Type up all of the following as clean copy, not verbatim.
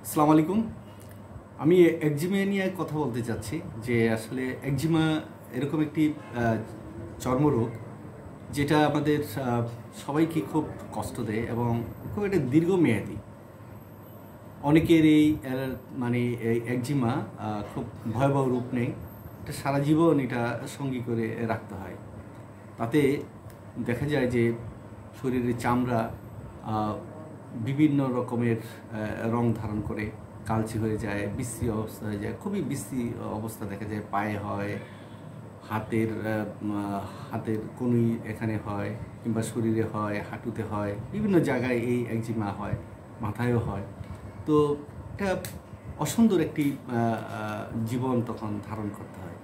আসসালামু আলাইকুম। আমি একজিমা নিয়ে কথা বলতে চাচ্ছি যে আসলে একজিমা এরকম একটি চর্মরোগ যেটা আমাদের সবাইকে খুব কষ্ট দেয় এবং খুব একটা দীর্ঘমেয়াদী। অনেকের এই মানে এই একজিমা খুব ভয়াবহ রূপ নেয়। এটা সারা জীবন এটা সঙ্গী করে রাখতে হয়। তাতে দেখা যায় যে শরীরের চামড়া আহ, বিভিন্ন রকমের রং ধারণ করে কালচে হয়ে যায়, বিশ্রী অবস্থা হয়ে যায়, খুবই বিশ্রী অবস্থা দেখা যায়। পায়ে হয়, হাতের হাতের কনুই এখানে হয়, কিংবা শরীরে হয়, হাঁটুতে হয়, বিভিন্ন জায়গায় এই একজিমা হয়, মাথায়ও হয়। তো এটা অসুন্দর একটি জীবন তখন ধারণ করতে হয়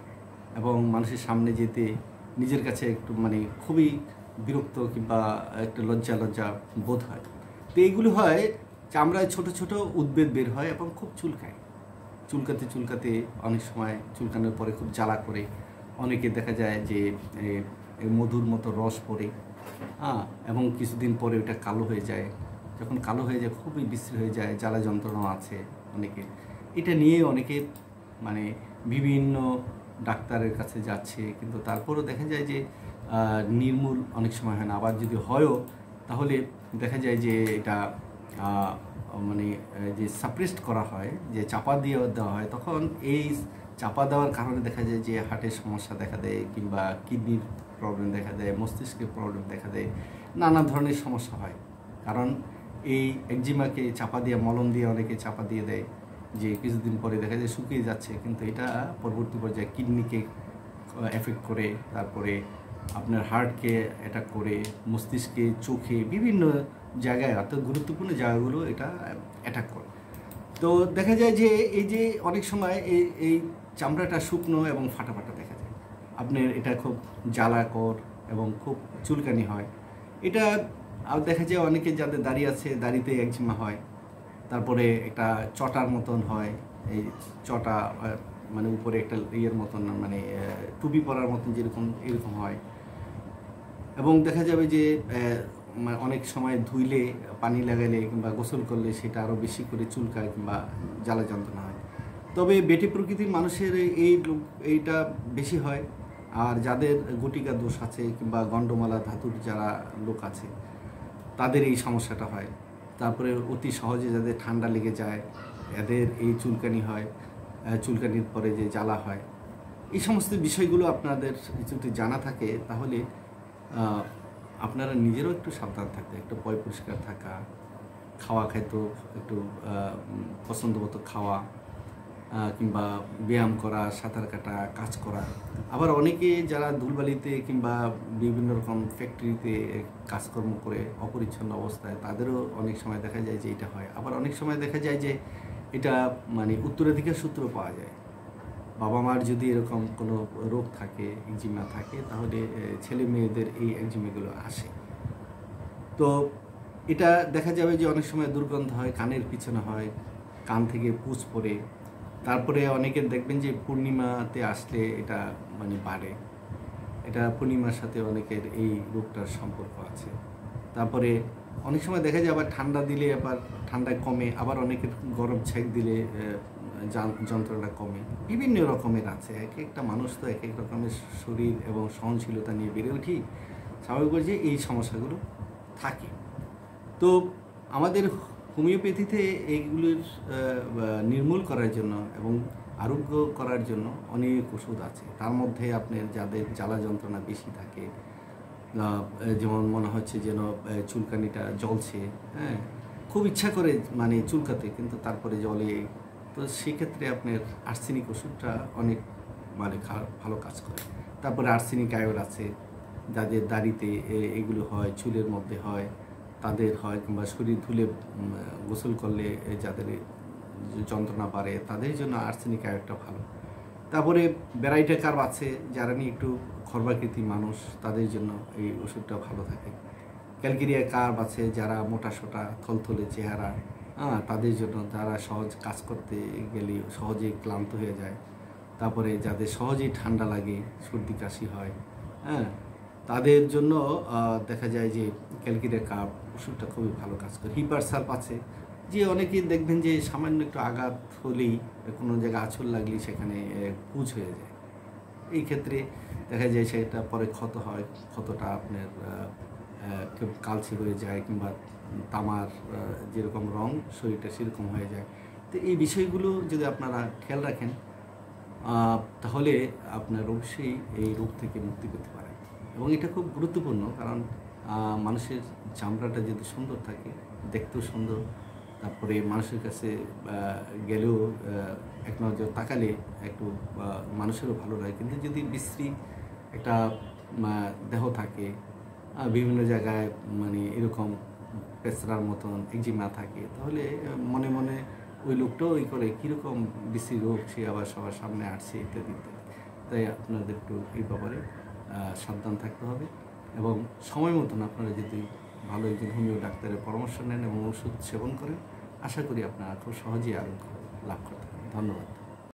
এবং মানুষের সামনে যেতে নিজের কাছে একটু মানে খুবই বিরক্ত কিংবা একটু লজ্জা লজ্জা বোধ হয়। তো এইগুলো হয় চামড়ায় ছোট ছোট উদ্ভিদ বের হয় এবং খুব চুলকায়। চুলকাতে চুলকাতে অনেক সময় চুলকানোর পরে খুব জ্বালা করে, অনেকে দেখা যায় যে মধুর মতো রস পড়ে, হ্যাঁ, এবং কিছুদিন পরে ওটা কালো হয়ে যায়। যখন কালো হয়ে যায় খুবই বিশ্রী হয়ে যায়, জ্বালা যন্ত্রণা আছে অনেকে। এটা নিয়ে অনেকে মানে বিভিন্ন ডাক্তারের কাছে যাচ্ছে, কিন্তু তারপরও দেখা যায় যে নির্মূল অনেক সময় হয় না। আবার যদি হয়ও তাহলে দেখা যায় যে এটা মানে যে সাপ্রেসড করা হয়, যে চাপা দিয়ে দেওয়া হয়, তখন এই চাপা দেওয়ার কারণে দেখা যায় যে হার্টের সমস্যা দেখা দেয়, কিংবা কিডনির প্রবলেম দেখা দেয়, মস্তিষ্কের প্রবলেম দেখা দেয়, নানা ধরনের সমস্যা হয়। কারণ এই একজিমাকে চাপা দিয়ে, মলম দিয়ে অনেকে চাপা দিয়ে দেয়, যে কিছুদিন পরে দেখা যায় শুকিয়ে যাচ্ছে, কিন্তু এটা পরবর্তী পর্যায়ে কিডনিকে এফেক্ট করে, তারপরে আপনার হার্টকে অ্যাটাক করে, মস্তিষ্কে, চোখে, বিভিন্ন জায়গায়, অর্থাৎ গুরুত্বপূর্ণ জায়গাগুলো এটা অ্যাটাক করে। তো দেখা যায় যে এই যে অনেক সময় এই এই চামড়াটা শুকনো এবং ফাটা ফাটা দেখা যায়, আপনার এটা খুব জ্বালাকর এবং খুব চুলকানি হয়। এটা আর দেখা যায় অনেকে যাদের দাড়ি আছে, দাড়িতে একজিমা হয়। তারপরে একটা চটার মতন হয়, এই চটা মানে উপরে একটা ইয়ের মতন, মানে টুপি পরার মতন যেরকম, এরকম হয়। এবং দেখা যাবে যে অনেক সময় ধুইলে, পানি লাগালে কিংবা গোসল করলে সেটা আরও বেশি করে চুলকায় কিংবা জ্বালা যন্ত্রণা হয়। তবে বেটি প্রকৃতির মানুষের এইটা বেশি হয়। আর যাদের গুটিকা দোষ আছে কিংবা গণ্ডমালা ধাতুর যারা লোক আছে, তাদের এই সমস্যাটা হয়। তারপরে অতি সহজে যাদের ঠান্ডা লেগে যায়, এদের এই চুলকানি হয়, চুলকানির পরে যে জ্বালা হয়। এই সমস্ত বিষয়গুলো আপনাদের যদি জানা থাকে, তাহলে আপনারা নিজেরও একটু সাবধান থাকতে, একটু পয় পরিষ্কার থাকা, খাওয়া খাইতো একটু পছন্দ মতো খাওয়া, কিংবা ব্যায়াম করা, সাঁতার কাটা, কাজ করা। আবার অনেকে যারা ধুলবালিতে কিংবা বিভিন্ন রকম ফ্যাক্টরিতে কাজকর্ম করে অপরিচ্ছন্ন অবস্থায়, তাদেরও অনেক সময় দেখা যায় যে এটা হয়। আবার অনেক সময় দেখা যায় যে এটা মানে উত্তরাধিকার সূত্র পাওয়া যায়। বাবা মার যদি এরকম কোনো রোগ থাকে, একজিমা থাকে, তাহলে ছেলে মেয়েদের এই একজিমাগুলো আসে। তো এটা দেখা যাবে যে অনেক সময় দুর্গন্ধ হয়, কানের পিছনে হয়, কান থেকে পুঁজ পড়ে। তারপরে অনেকের দেখবেন যে পূর্ণিমাতে আসলে এটা মানে বাড়ে। এটা পূর্ণিমার সাথে অনেকের এই রোগটার সম্পর্ক আছে। তারপরে অনেক সময় দেখা যায় আবার ঠান্ডা দিলে আবার ঠান্ডায় কমে, আবার অনেকের গরম ছেঁক দিলে যন্ত্রণা কমে। বিভিন্ন রকমের আছে, এক একটা মানুষ তো এক এক রকমের শরীর এবং সহনশীলতা নিয়ে বেড়ে উঠি, স্বাভাবিক যে এই সমস্যাগুলো থাকে। তো আমাদের হোমিওপ্যাথিতে এইগুলির নির্মূল করার জন্য এবং আরোগ্য করার জন্য অনেক ওষুধ আছে। তার মধ্যে আপনার যাদের জ্বালা যন্ত্রণা বেশি থাকে, যেমন মনে হচ্ছে যেন চুলকানিটা জ্বলছে, হ্যাঁ, খুব ইচ্ছা করে মানে চুলকাতে, কিন্তু তারপরে জ্বলে, তো সেক্ষেত্রে আপনার আর্সেনিক ওষুধটা অনেক মানে ভালো কাজ করে। তারপরে আর্সেনিক আয়োড আছে, যাদের দাড়িতে এগুলো হয়, চুলের মধ্যে হয়, তাদের হয়, কিংবা শরীর ধুলে গোসল করলে যাদের যন্ত্রণা বাড়ে, তাদের জন্য আর্সেনিক আয়োডটা ভালো। তারপরে ব্যারাইটা কার্ভ আছে, যারা নিয়ে একটু খর্বাকৃতি মানুষ, তাদের জন্য এই ওষুধটা ভালো থাকে। ক্যালকেরিয়া কার্ভ আছে, যারা মোটাসোটা থলথলে চেহারা, হ্যাঁ, তাদের জন্য, যারা সহজ কাজ করতে গেলে সহজেই ক্লান্ত হয়ে যায়। তারপরে যাদের সহজেই ঠান্ডা লাগে, সর্দি কাশি হয়, হ্যাঁ, তাদের জন্য দেখা যায় যে ক্যালকেরিয়া কার্ভ ওষুধটা খুবই ভালো কাজ করে। হিপার সালফ আছে, যে অনেকেই দেখবেন যে সামান্য একটু আঘাত হলেই, কোনো জায়গায় আঁচড় লাগলেই সেখানে পুঁজ হয়ে যায়। এই ক্ষেত্রে দেখা যায় সেটা পরে ক্ষত হয়, ক্ষতটা আপনার কেউ কালচে হয়ে যায়, কিংবা তামার যেরকম রং শরীরটা সেরকম হয়ে যায়। তো এই বিষয়গুলো যদি আপনারা খেয়াল রাখেন, তাহলে আপনার অবশ্যই এই রোগ থেকে মুক্তি পেতে পারেন। এবং এটা খুব গুরুত্বপূর্ণ, কারণ মানুষের চামড়াটা যদি সুন্দর থাকে, দেখতেও সুন্দর, তারপরে মানুষের কাছে গেলেও এক নজর তাকালে একটু মানুষেরও ভালো লাগে। কিন্তু যদি বিশ্রী একটা দেহ থাকে, বিভিন্ন জায়গায় মানে এরকম পেঁচড়ার মতন একজিমা থাকে, তাহলে মনে মনে ওই লোকটাও ওই করে কীরকম বিশ্রী রোগ, সে আবার সবার সামনে আসছে ইত্যাদি ইত্যাদি। তাই আপনাদের একটু এই ব্যাপারে সাবধান থাকতে হবে, এবং সময় মতন আপনারা যদি ভালো একজন হোমিও ডাক্তারের পরামর্শ নেন এবং ওষুধ সেবন করেন, আশা করি আপনারা খুব সহজেই আরোগ্য লাভ করতে পারেন। ধন্যবাদ।